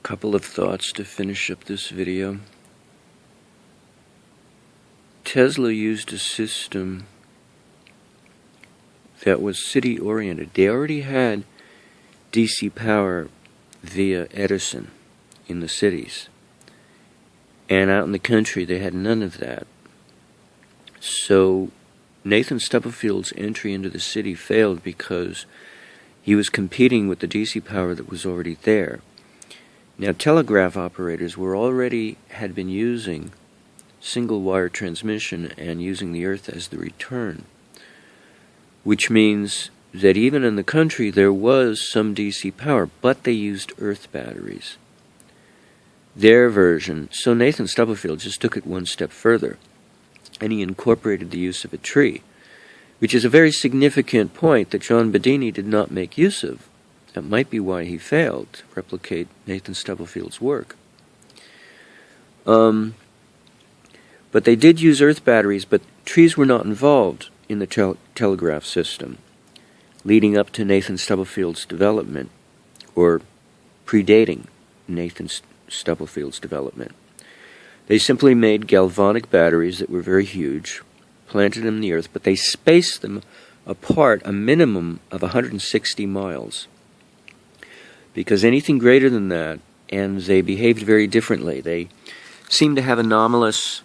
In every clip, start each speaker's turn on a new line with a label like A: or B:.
A: Couple of thoughts to finish up this video. Tesla used a system that was city-oriented. They already had DC power via Edison in the cities. And out in the country, they had none of that. So Nathan Stubblefield's entry into the city failed because he was competing with the DC power that was already there. Now, telegraph operators had been using single-wire transmission and using the Earth as the return, which means that even in the country there was some DC power, but they used Earth batteries. Their version, so Nathan Stubblefield just took it one step further, and he incorporated the use of a tree, which is a very significant point that John Bedini did not make use of. That might be why he failed to replicate Nathan Stubblefield's work. But they did use Earth batteries, but trees were not involved in the telegraph system leading up to Nathan Stubblefield's development, or predating Nathan Stubblefield's development. They simply made galvanic batteries that were very huge, planted them in the Earth, but they spaced them apart a minimum of 160 miles. Because anything greater than that, and they behaved very differently. They seemed to have anomalous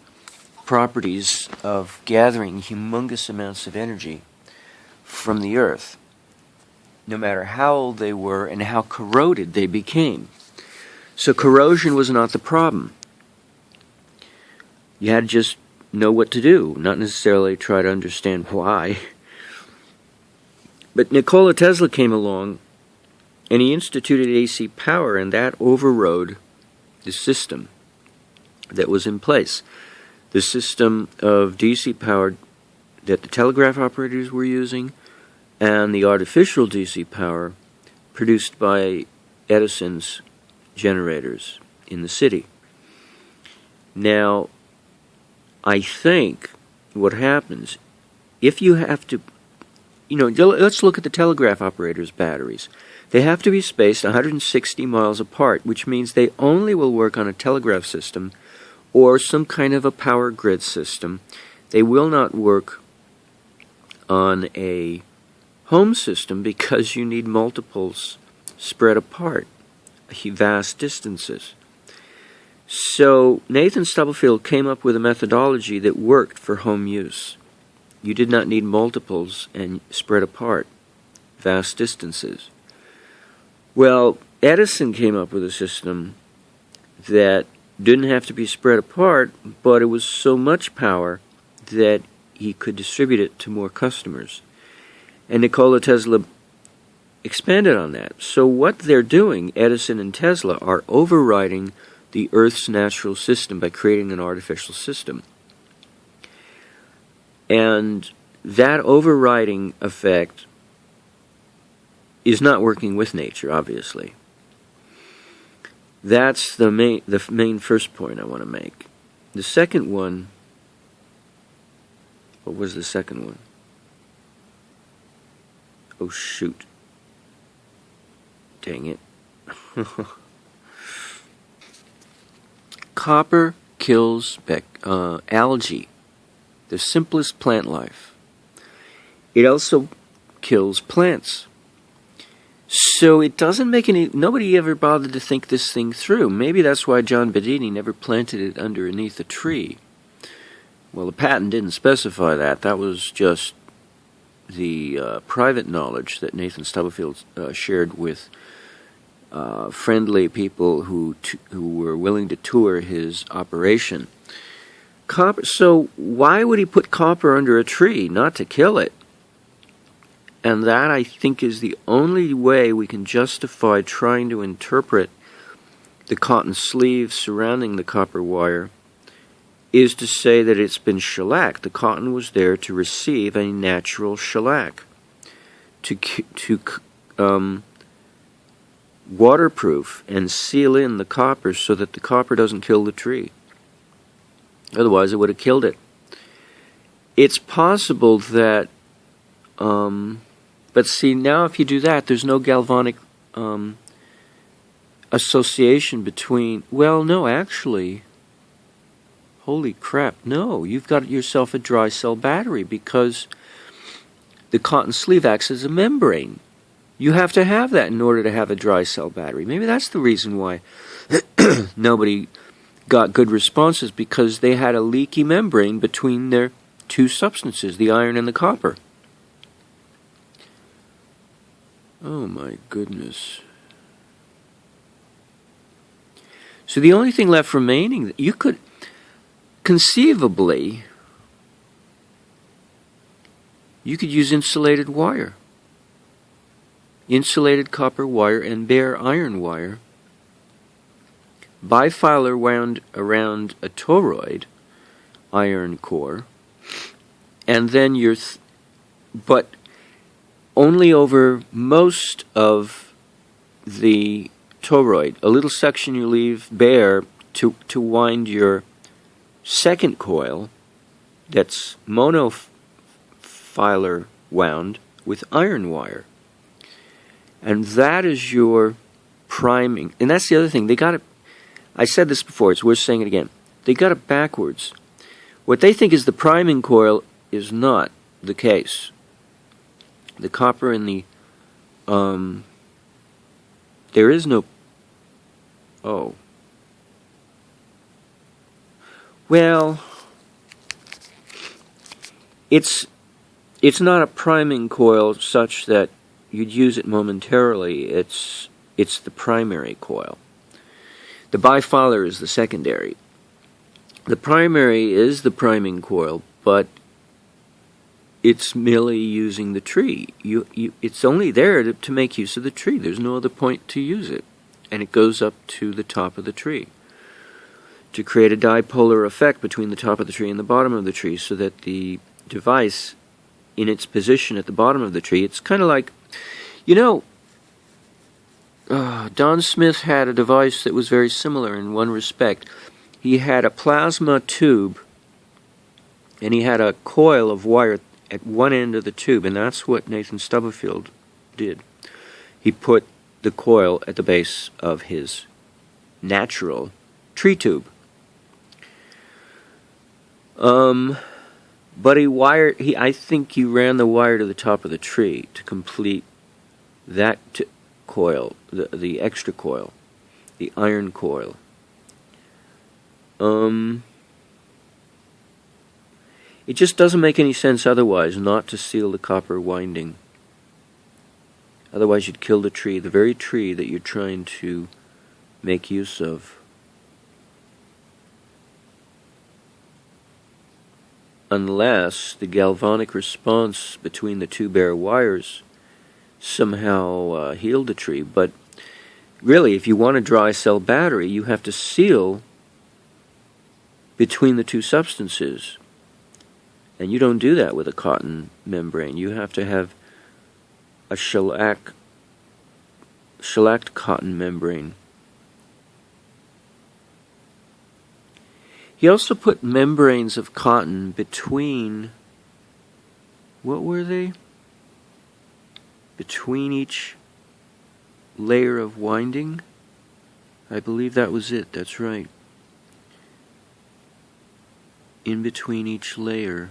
A: properties of gathering humongous amounts of energy from the Earth, no matter how old they were and how corroded they became. So corrosion was not the problem. You had to just know what to do, not necessarily try to understand why. But Nikola Tesla came along, and he instituted AC power, and that overrode the system that was in place. The system of DC power that the telegraph operators were using, and the artificial DC power produced by Edison's generators in the city. Now, I think what happens, if you have to, let's look at the telegraph operators' batteries. They have to be spaced 160 miles apart, which means they only will work on a telegraph system or some kind of a power grid system. They will not work on a home system because you need multiples spread apart, vast distances. So Nathan Stubblefield came up with a methodology that worked for home use. You did not need multiples and spread apart, vast distances. Well, Edison came up with a system that didn't have to be spread apart, but it was so much power that he could distribute it to more customers. And Nikola Tesla expanded on that. So what they're doing, Edison and Tesla, are overriding the Earth's natural system by creating an artificial system. And that overriding effect is not working with nature, obviously. That's the main first point I want to make. The second one, what was the second one? Oh, shoot. Dang it. Copper kills algae, the simplest plant life. It also kills plants. So it doesn't make nobody ever bothered to think this thing through. Maybe that's why John Bedini never planted it underneath a tree. Well, the patent didn't specify that. That was just the private knowledge that Nathan Stubblefield shared with friendly people who were willing to tour his operation. Copper. So why would he put copper under a tree? Not to kill it. And that, I think, is the only way we can justify trying to interpret the cotton sleeve surrounding the copper wire, is to say that it's been shellacked. The cotton was there to receive a natural shellac, to waterproof and seal in the copper so that the copper doesn't kill the tree. Otherwise, it would have killed it. It's possible that... But see, now if you do that, there's no galvanic association between, well, no, actually, holy crap, no, you've got yourself a dry cell battery because the cotton sleeve acts as a membrane. You have to have that in order to have a dry cell battery. Maybe that's the reason why nobody got good responses, because they had a leaky membrane between their two substances, the iron and the copper. Oh my goodness. So the only thing left remaining, you could conceivably, you could use insulated wire. Insulated copper wire and bare iron wire. Bifilar wound around a toroid iron core. And then but only over most of the toroid, a little section you leave bare to wind your second coil that's monofilar wound with iron wire. And that is your priming. And that's the other thing. They got it. I said this before. It's worth saying it again. They got it backwards. What they think is the priming coil is not the case. The copper and the there is no. Oh. Well, it's not a priming coil such that you'd use it momentarily. It's the primary coil. The bifilar is the secondary. The primary is the priming coil, but it's merely using the tree. It's only there to make use of the tree. There's no other point to use it. And it goes up to the top of the tree to create a dipolar effect between the top of the tree and the bottom of the tree, so that the device in its position at the bottom of the tree, it's kind of like, Don Smith had a device that was very similar in one respect. He had a plasma tube, and he had a coil of wire at one end of the tube, and that's what Nathan Stubblefield did. He put the coil at the base of his natural tree tube. But I think he ran the wire to the top of the tree to complete that coil, the extra coil, the iron coil. It just doesn't make any sense otherwise not to seal the copper winding. Otherwise you'd kill the tree, the very tree that you're trying to make use of. Unless the galvanic response between the two bare wires somehow healed the tree. But really, if you want a dry cell battery, you have to seal between the two substances. And you don't do that with a cotton membrane. You have to have a shellacked cotton membrane. He also put membranes of cotton between, what were they? Between each layer of winding? I believe that was it, that's right. In between each layer.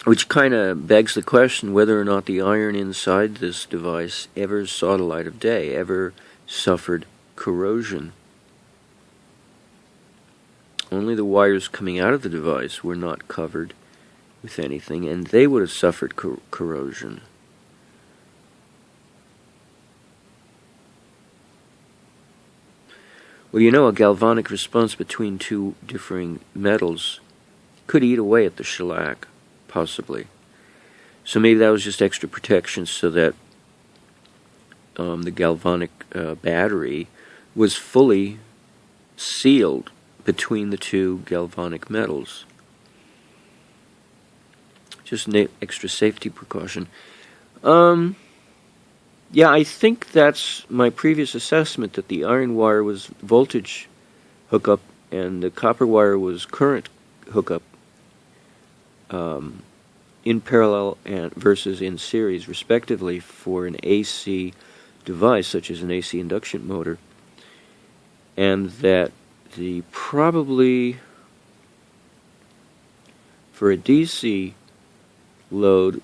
A: Which kind of begs the question whether or not the iron inside this device ever saw the light of day, ever suffered corrosion. Only the wires coming out of the device were not covered with anything, and they would have suffered corrosion. Well, a galvanic response between two differing metals could eat away at the shellac. Possibly. So maybe that was just extra protection so that the galvanic battery was fully sealed between the two galvanic metals. Just an extra safety precaution. Yeah, I think that's my previous assessment, that the iron wire was voltage hookup and the copper wire was current hookup in parallel and versus in series, respectively, for an AC device such as an AC induction motor, and that the probably for a DC load,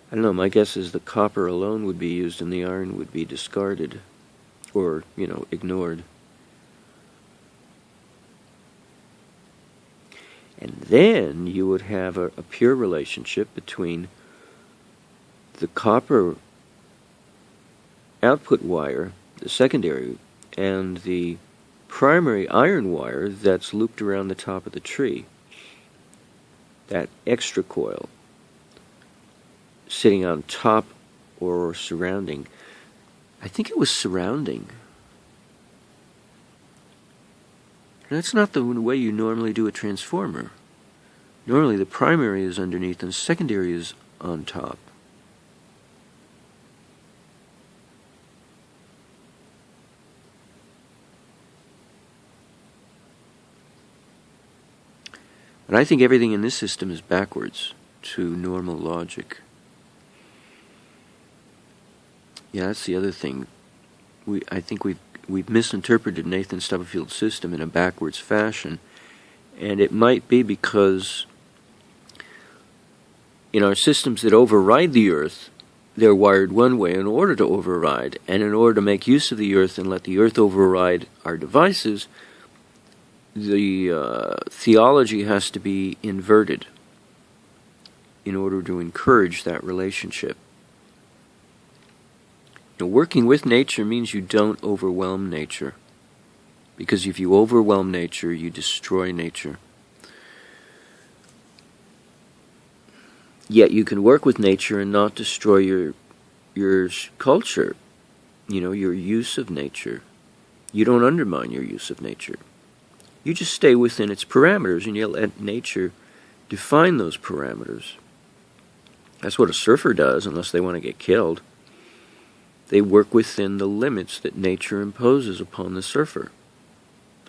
A: I don't know, my guess is the copper alone would be used and the iron would be discarded or, ignored. And then you would have a pure relationship between the copper output wire, the secondary, and the primary iron wire that's looped around the top of the tree. That extra coil sitting on top or surrounding. I think it was surrounding. That's not the way you normally do a transformer. Normally the primary is underneath and the secondary is on top. And I think everything in this system is backwards to normal logic. Yeah, that's the other thing. I think we've misinterpreted Nathan Stubblefield's system in a backwards fashion, and it might be because in our systems that override the Earth, they're wired one way in order to override, and in order to make use of the Earth and let the Earth override our devices, the theology has to be inverted in order to encourage that relationship. Working with nature means you don't overwhelm nature, because if you overwhelm nature, you destroy nature. Yet you can work with nature and not destroy your culture, your use of nature. You don't undermine your use of nature. You just stay within its parameters and you let nature define those parameters. That's what a surfer does, unless they want to get killed. They work within the limits that nature imposes upon the surfer,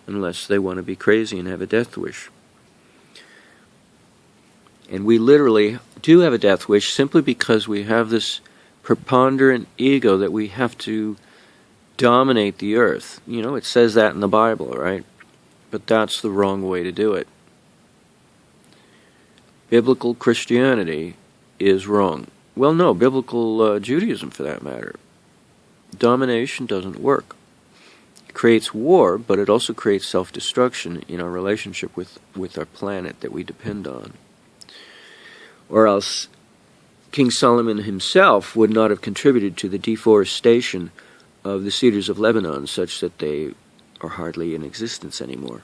A: unless they want to be crazy and have a death wish. And we literally do have a death wish simply because we have this preponderant ego that we have to dominate the earth. It says that in the Bible, right? But that's the wrong way to do it. Biblical Christianity is wrong. Well, no, biblical Judaism for that matter. Domination doesn't work. It creates war, but it also creates self-destruction in our relationship with our planet that we depend on. Or else King Solomon himself would not have contributed to the deforestation of the cedars of Lebanon such that they are hardly in existence anymore.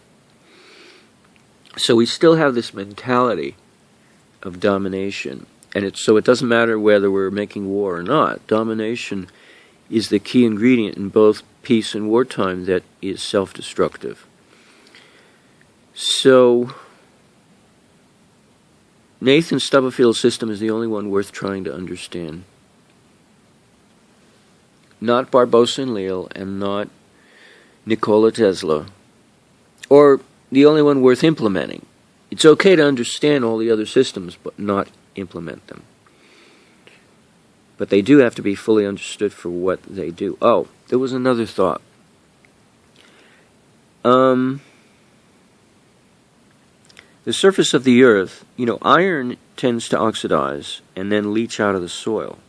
A: So we still have this mentality of domination. And so it doesn't matter whether we're making war or not. Domination is the key ingredient in both peace and wartime that is self-destructive. So Nathan Stubblefield's system is the only one worth trying to understand. Not Barbosa and Leal, and not Nikola Tesla, or the only one worth implementing. It's okay to understand all the other systems, but not implement them. But they do have to be fully understood for what they do. Oh, there was another thought. The surface of the earth, iron tends to oxidize and then leach out of the soil.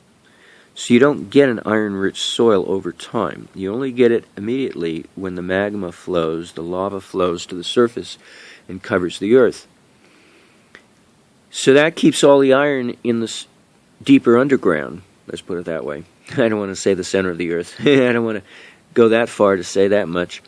A: So you don't get an iron-rich soil over time. You only get it immediately when the magma flows, the lava flows to the surface and covers the earth. So that keeps all the iron in the deeper underground. Let's put it that way. I don't want to say the center of the earth. I don't want to go that far to say that much.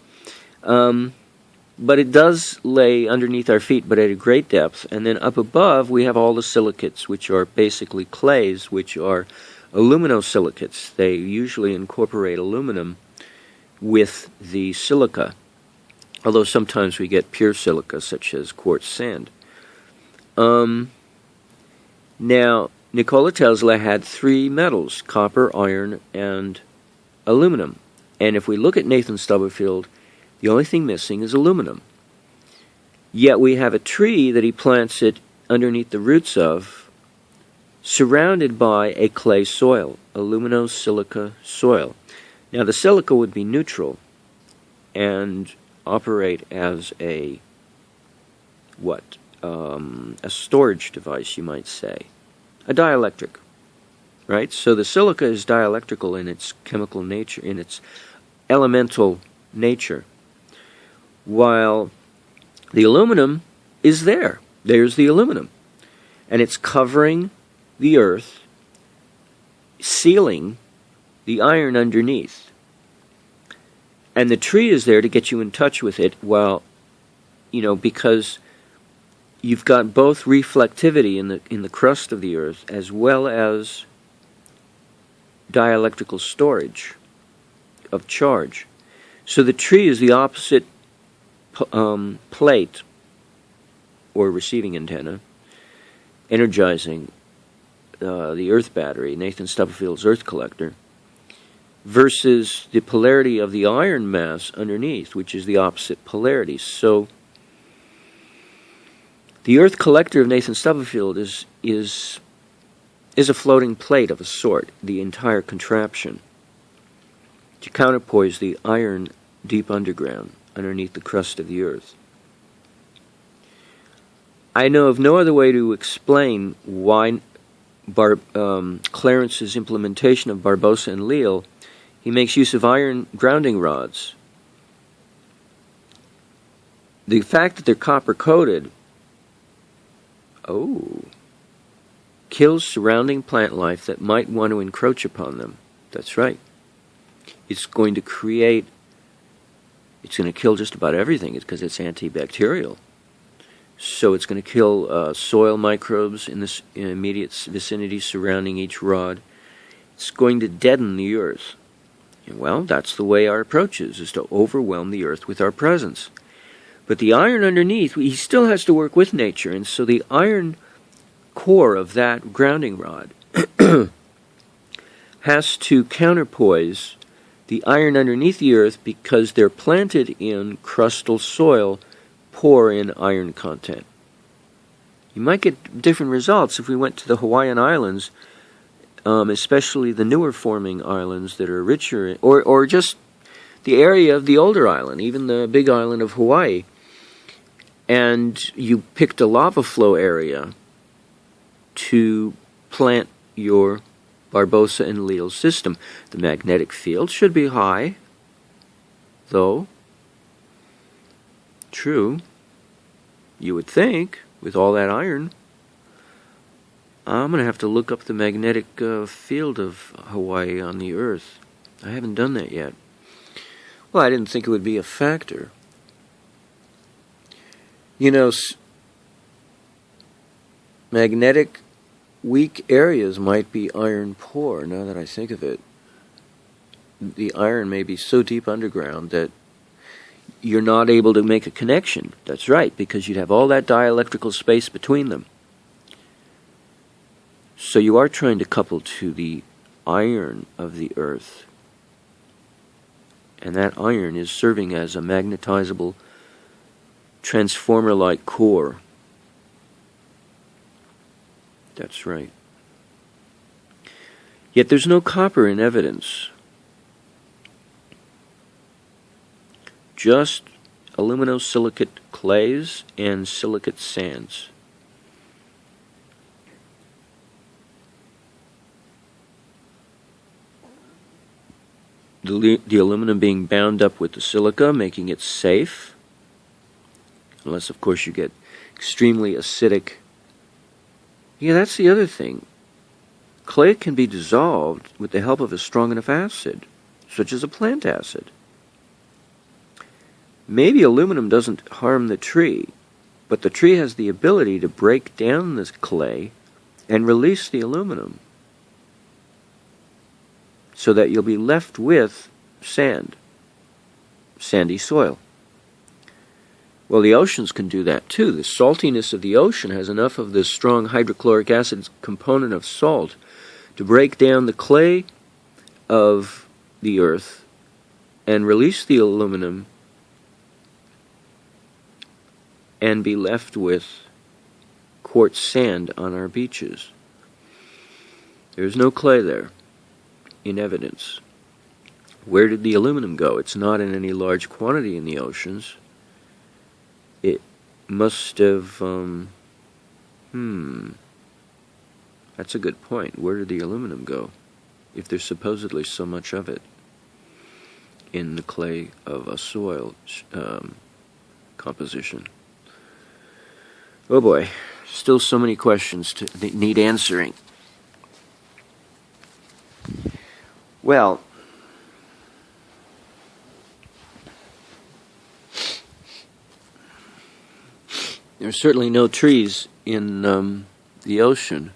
A: But it does lay underneath our feet, but at a great depth. And then up above, we have all the silicates, which are basically clays, which are aluminosilicates. They usually incorporate aluminum with the silica, although sometimes we get pure silica, such as quartz sand. Now, Nikola Tesla had three metals, copper, iron, and aluminum. And if we look at Nathan Stubblefield, the only thing missing is aluminum. Yet we have a tree that he plants it underneath the roots of, surrounded by a clay soil, aluminosilica soil. Now the silica would be neutral and operate as a storage device, you might say, a dielectric, right? So the silica is dielectrical in its chemical nature, in its elemental nature, while the aluminum is there. There's the aluminum, and it's covering the earth, sealing the iron underneath. And the tree is there to get you in touch with it, because you've got both reflectivity in the crust of the earth as well as dielectrical storage of charge. So the tree is the opposite plate or receiving antenna, energizing the earth battery, Nathan Stubblefield's earth collector, versus the polarity of the iron mass underneath, which is the opposite polarity. So the earth collector of Nathan Stubblefield is a floating plate of a sort, the entire contraption, to counterpoise the iron deep underground, underneath the crust of the earth. I know of no other way to explain why Clarence's implementation of Barbosa and Leal, he makes use of iron grounding rods. The fact that they're copper-coated, kills surrounding plant life that might want to encroach upon them. That's right. It's going to kill just about everything because it's antibacterial. So it's going to kill soil microbes in the immediate vicinity surrounding each rod. It's going to deaden the earth. Well, that's the way our approach is to overwhelm the earth with our presence. But the iron underneath, he still has to work with nature, and so the iron core of that grounding rod has to counterpoise the iron underneath the earth because they're planted in crustal soil poor in iron content. You might get different results if we went to the Hawaiian Islands, especially the newer forming islands that are richer, or just the area of the older island, even the big island of Hawaii, and you picked a lava flow area to plant your Barbosa and Leal system. The magnetic field should be high, though. True, you would think, with all that iron. I'm going to have to look up the magnetic field of Hawaii on the Earth. I haven't done that yet. Well, I didn't think it would be a factor. Magnetic weak areas might be iron poor, now that I think of it. The iron may be so deep underground that you're not able to make a connection. That's right, because you'd have all that dielectrical space between them. So you are trying to couple to the iron of the earth. And that iron is serving as a magnetizable, transformer-like core. That's right. Yet there's no copper in evidence. Just aluminosilicate clays and silicate sands. The aluminum being bound up with the silica, making it safe. Unless, of course, you get extremely acidic. Yeah, that's the other thing. Clay can be dissolved with the help of a strong enough acid, such as a plant acid. Maybe aluminum doesn't harm the tree, but the tree has the ability to break down this clay and release the aluminum, so that you'll be left with sand, sandy soil. Well, the oceans can do that too. The saltiness of the ocean has enough of this strong hydrochloric acid component of salt to break down the clay of the earth and release the aluminum and be left with quartz sand on our beaches. There's no clay there, in evidence. Where did the aluminum go? It's not in any large quantity in the oceans. It must have, that's a good point. Where did the aluminum go, if there's supposedly so much of it in the clay of a soil composition? Oh boy, still so many questions that need answering. Well, there's certainly no trees in the ocean,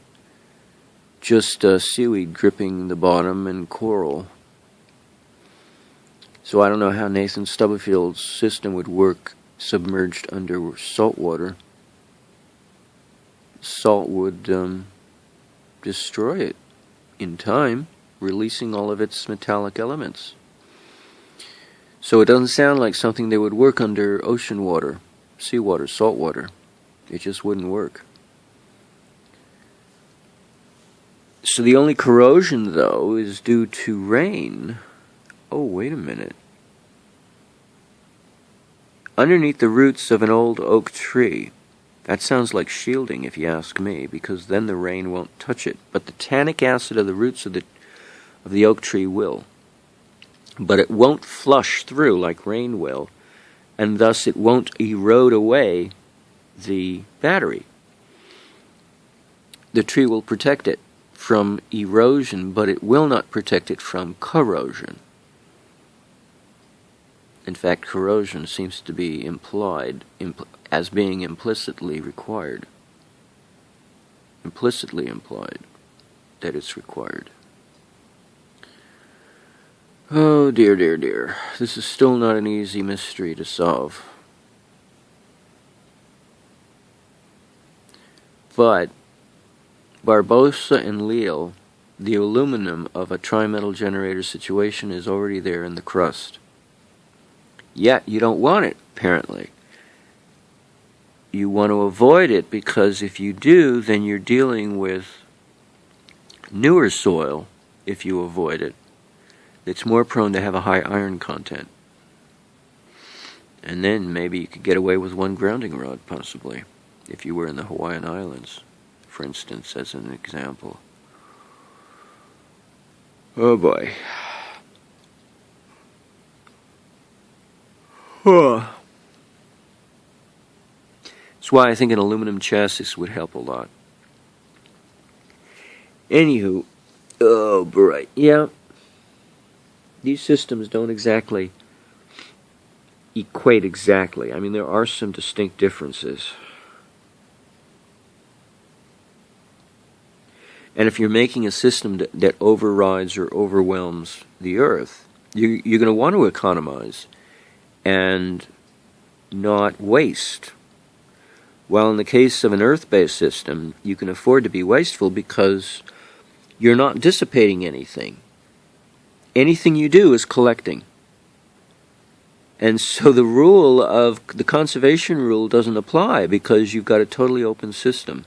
A: just seaweed dripping the bottom and coral. So I don't know how Nathan Stubblefield's system would work submerged under salt water. Salt would destroy it in time, releasing all of its metallic elements. So it doesn't sound like something that would work under ocean water, seawater, salt water. It just wouldn't work. So the only corrosion, though, is due to rain. Oh, wait a minute. Underneath the roots of an old oak tree. That sounds like shielding, if you ask me, because then the rain won't touch it. But the tannic acid of the roots of the oak tree will. But it won't flush through like rain will, and thus it won't erode away the battery. The tree will protect it from erosion, but it will not protect it from corrosion. In fact, corrosion seems to be implied as being implicitly required. Implicitly implied that it's required. Oh, dear, dear, dear. This is still not an easy mystery to solve. But Barbosa and Leal, the aluminum of a trimetal generator situation is already there in the crust. Yet you don't want it, apparently. You want to avoid it because if you do, then you're dealing with newer soil, if you avoid it, that's more prone to have a high iron content. And then maybe you could get away with one grounding rod, possibly, if you were in the Hawaiian Islands, for instance, as an example. Oh boy. That's why I think an aluminum chassis would help a lot. Anywho, oh boy, yeah. These systems don't exactly equate exactly. I mean, there are some distinct differences. And if you're making a system that overrides or overwhelms the Earth, you're going to want to economize and not waste. While in the case of an Earth-based system, you can afford to be wasteful because you're not dissipating anything. Anything you do is collecting. And so the rule of the conservation rule doesn't apply because you've got a totally open system.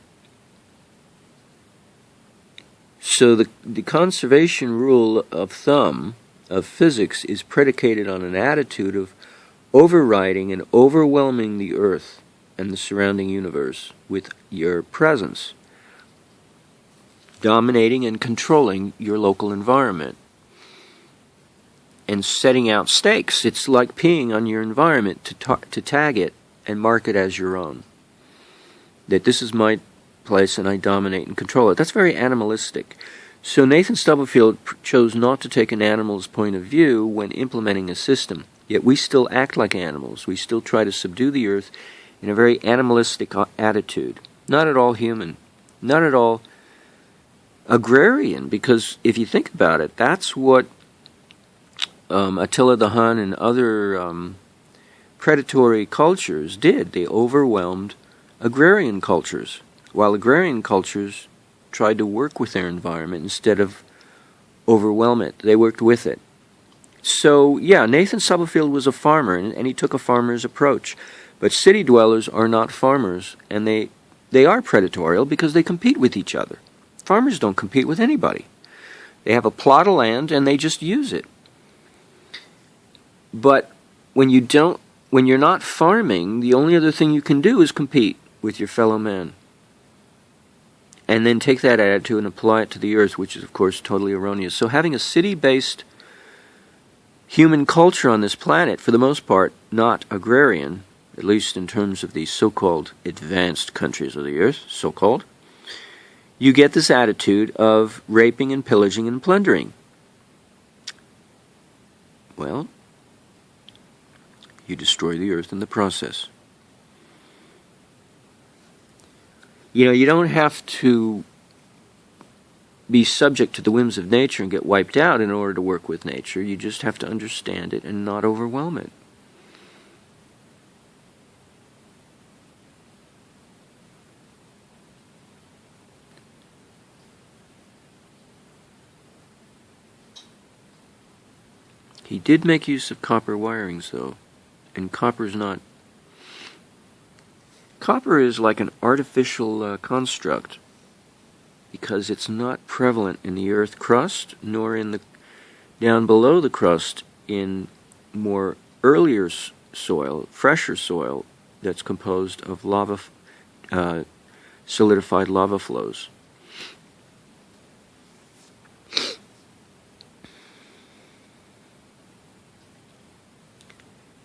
A: So the conservation rule of thumb of physics is predicated on an attitude of overriding and overwhelming the Earth and the surrounding universe with your presence, dominating and controlling your local environment, and setting out stakes. It's like peeing on your environment to tag it and mark it as your own. That this is my place and I dominate and control it. That's very animalistic. So Nathan Stubblefield chose not to take an animal's point of view when implementing a system. Yet we still act like animals. We still try to subdue the Earth in a very animalistic attitude. Not at all human. Not at all agrarian. Because if you think about it, that's what Attila the Hun and other predatory cultures did. They overwhelmed agrarian cultures, while agrarian cultures tried to work with their environment instead of overwhelm it. They worked with it. So, yeah, Nathan Stubblefield was a farmer, and he took a farmer's approach. But city dwellers are not farmers, and they are predatorial because they compete with each other. Farmers don't compete with anybody. They have a plot of land, and they just use it. But when you're not farming, the only other thing you can do is compete with your fellow man. And then take that attitude and apply it to the earth, which is, of course, totally erroneous. So having a city-based human culture on this planet, for the most part, not agrarian, at least in terms of the so-called advanced countries of the earth, so-called, you get this attitude of raping and pillaging and plundering. Well, you destroy the earth in the process. You know, you don't have to be subject to the whims of nature and get wiped out in order to work with nature. You just have to understand it and not overwhelm it. He did make use of copper wirings, though, and copper is like an artificial construct, because it's not prevalent in the earth crust, nor in the down below the crust in more earlier soil, fresher soil that's composed of lava, solidified lava flows.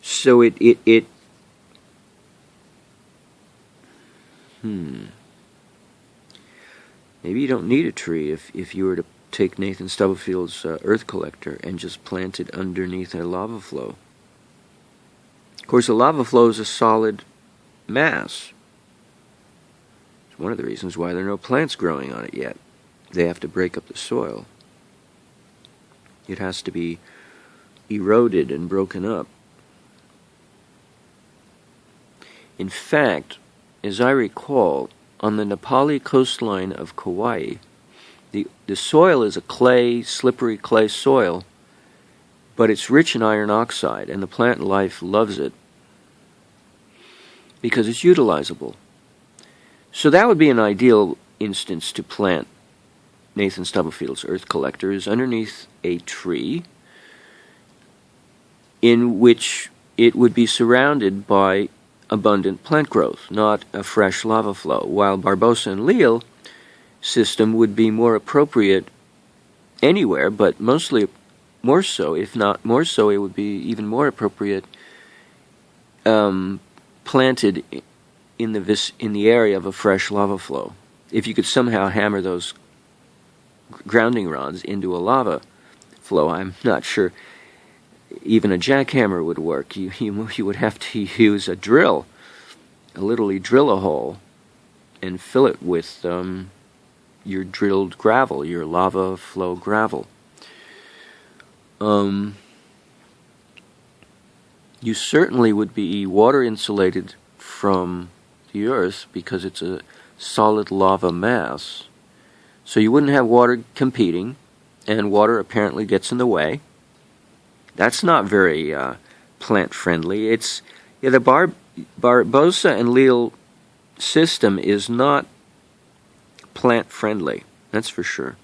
A: So maybe you don't need a tree if you were to take Nathan Stubblefield's earth collector and just plant it underneath a lava flow. Of course, a lava flow is a solid mass. It's one of the reasons why there are no plants growing on it yet. They have to break up the soil. It has to be eroded and broken up. In fact, as I recall, on the Nepali coastline of Kauai, the soil is a clay, slippery clay soil, but it's rich in iron oxide, and the plant life loves it because it's utilizable. So that would be an ideal instance to plant Nathan Stubblefield's earth collector, is underneath a tree in which it would be surrounded by abundant plant growth, not a fresh lava flow, while Barbosa and Leal system would be more appropriate anywhere, but mostly more so, if not more so, it would be even more appropriate planted in the area of a fresh lava flow. If you could somehow hammer those grounding rods into a lava flow, I'm not sure even a jackhammer would work. You would have to use a drill, literally drill a hole, and fill it with your drilled gravel, your lava flow gravel. You certainly would be water insulated from the earth because it's a solid lava mass. So you wouldn't have water competing, and water apparently gets in the way. That's not very plant friendly. The Barbosa and Leal system is not plant friendly. That's for sure.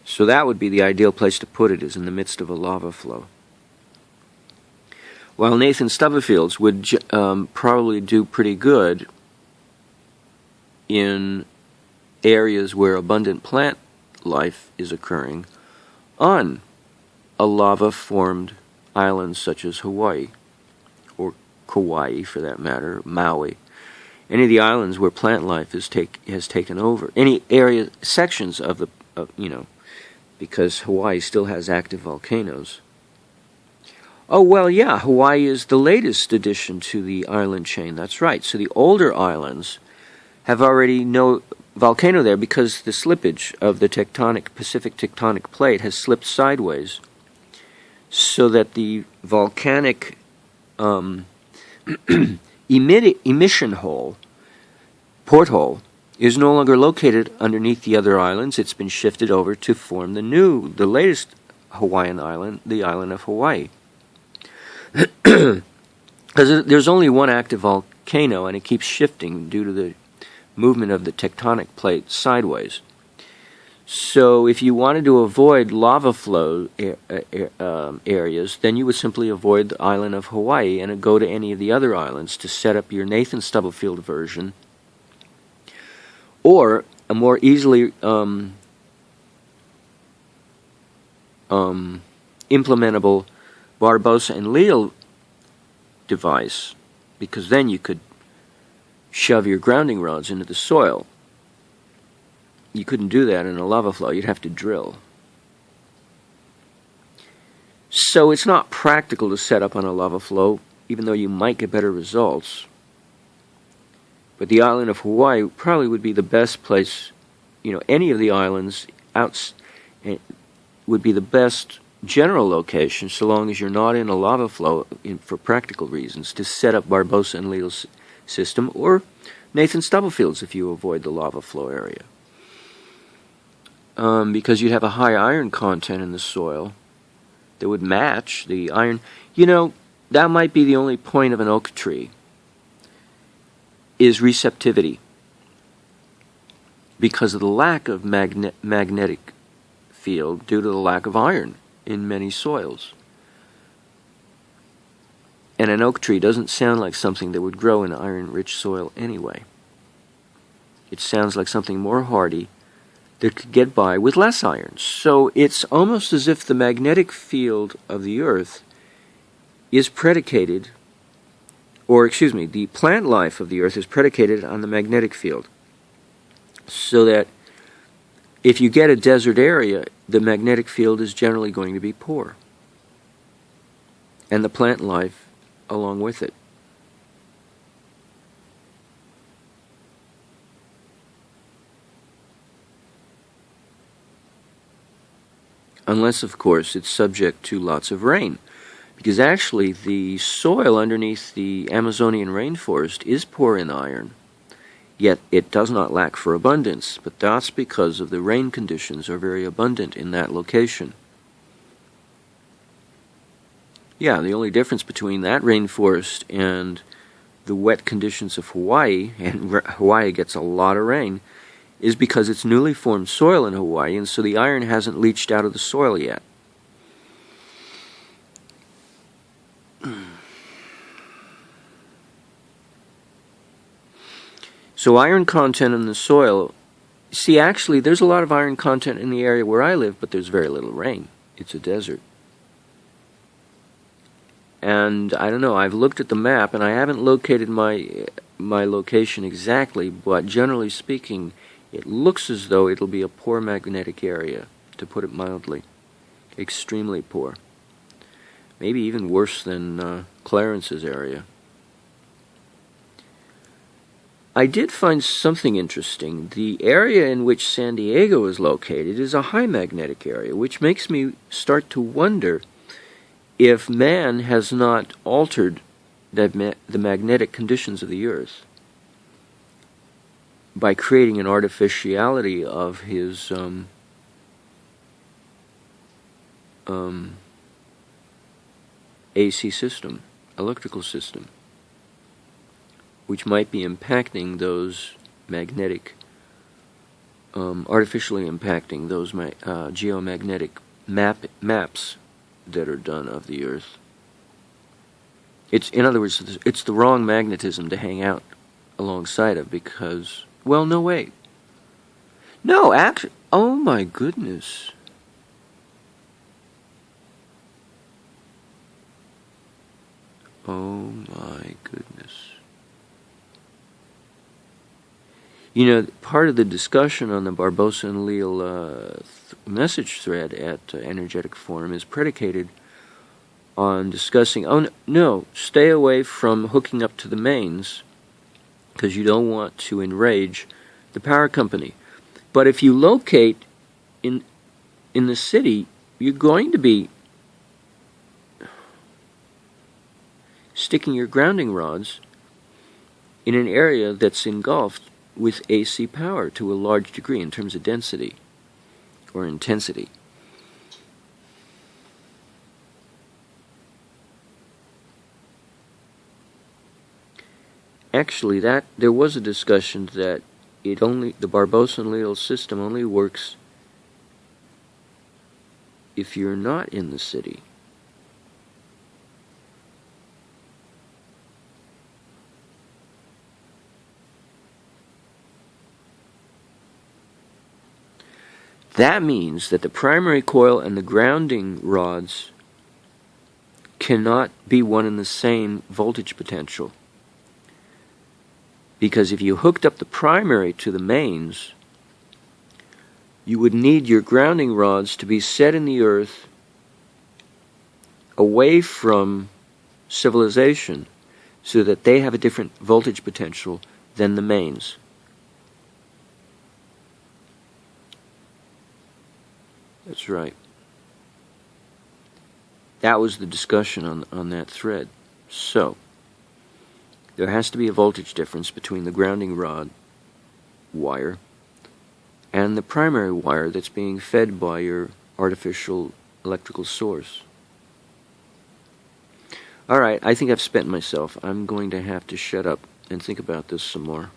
A: So that would be the ideal place to put it, is in the midst of a lava flow. While Nathan Stubblefield's would probably do pretty good in areas where abundant plant life is occurring on a lava-formed island such as Hawaii, or Kauai for that matter, Maui. Any of the islands where plant life has taken over. Any area, sections of the, because Hawaii still has active volcanoes. Oh, well, yeah, Hawaii is the latest addition to the island chain. That's right. So the older islands have already no volcano there because the slippage of the Pacific tectonic plate has slipped sideways, so that the volcanic emission hole, porthole, is no longer located underneath the other islands. It's been shifted over to form the latest Hawaiian island, the island of Hawaii. Because there's only one active volcano, and it keeps shifting due to the movement of the tectonic plate sideways. So if you wanted to avoid lava flow areas, then you would simply avoid the island of Hawaii and go to any of the other islands to set up your Nathan Stubblefield version, or a more easily implementable Barbosa and Leal device, because then you could shove your grounding rods into the soil. You couldn't do that in a lava flow. You'd have to drill. So it's not practical to set up on a lava flow, even though you might get better results. But the island of Hawaii probably would be the best place. Any of the islands would be the best general location, so long as you're not in a lava flow for practical reasons, to set up Barbosa and Leal's system, or Nathan Stubblefield's if you avoid the lava flow area. Because you'd have a high iron content in the soil that would match the iron. That might be the only point of an oak tree, is receptivity, because of the lack of magnetic field due to the lack of iron in many soils. And an oak tree doesn't sound like something that would grow in iron-rich soil anyway. It sounds like something more hardy that could get by with less iron. So it's almost as if the magnetic field of the earth is predicated, the plant life of the earth is predicated on the magnetic field. So that if you get a desert area, the magnetic field is generally going to be poor, and the plant life along with it. Unless, of course, it's subject to lots of rain. Because actually, the soil underneath the Amazonian rainforest is poor in iron, yet it does not lack for abundance, but that's because of the rain conditions are very abundant in that location. Yeah, the only difference between that rainforest and the wet conditions of Hawaii, and Hawaii gets a lot of rain, is because it's newly formed soil in Hawaii, and so the iron hasn't leached out of the soil yet. So iron content in the soil, actually there's a lot of iron content in the area where I live, but there's very little rain. It's a desert. And I don't know, I've looked at the map, and I haven't located my location exactly, but generally speaking, it looks as though it'll be a poor magnetic area, to put it mildly. Extremely poor. Maybe even worse than Clarence's area. I did find something interesting. The area in which San Diego is located is a high magnetic area, which makes me start to wonder if man has not altered the magnetic conditions of the Earth by creating an artificiality of his AC system, electrical system, which might be impacting those artificially impacting those geomagnetic maps that are done of the Earth. In other words, it's the wrong magnetism to hang out alongside of, because, well, no, wait. No, actually, oh my goodness. Oh my goodness. Part of the discussion on the Barbosa and Leal message thread at Energetic Forum is predicated on discussing, stay away from hooking up to the mains, because you don't want to enrage the power company. But if you locate in the city, you're going to be sticking your grounding rods in an area that's engulfed with AC power to a large degree in terms of density or intensity. Actually, there was a discussion that the Barbosa and Leal system only works if you're not in the city. That means that the primary coil and the grounding rods cannot be one and the same voltage potential. Because if you hooked up the primary to the mains, you would need your grounding rods to be set in the earth away from civilization so that they have a different voltage potential than the mains. That's right. That was the discussion on that thread. So, there has to be a voltage difference between the grounding rod wire and the primary wire that's being fed by your artificial electrical source. Alright, I think I've spent myself. I'm going to have to shut up and think about this some more.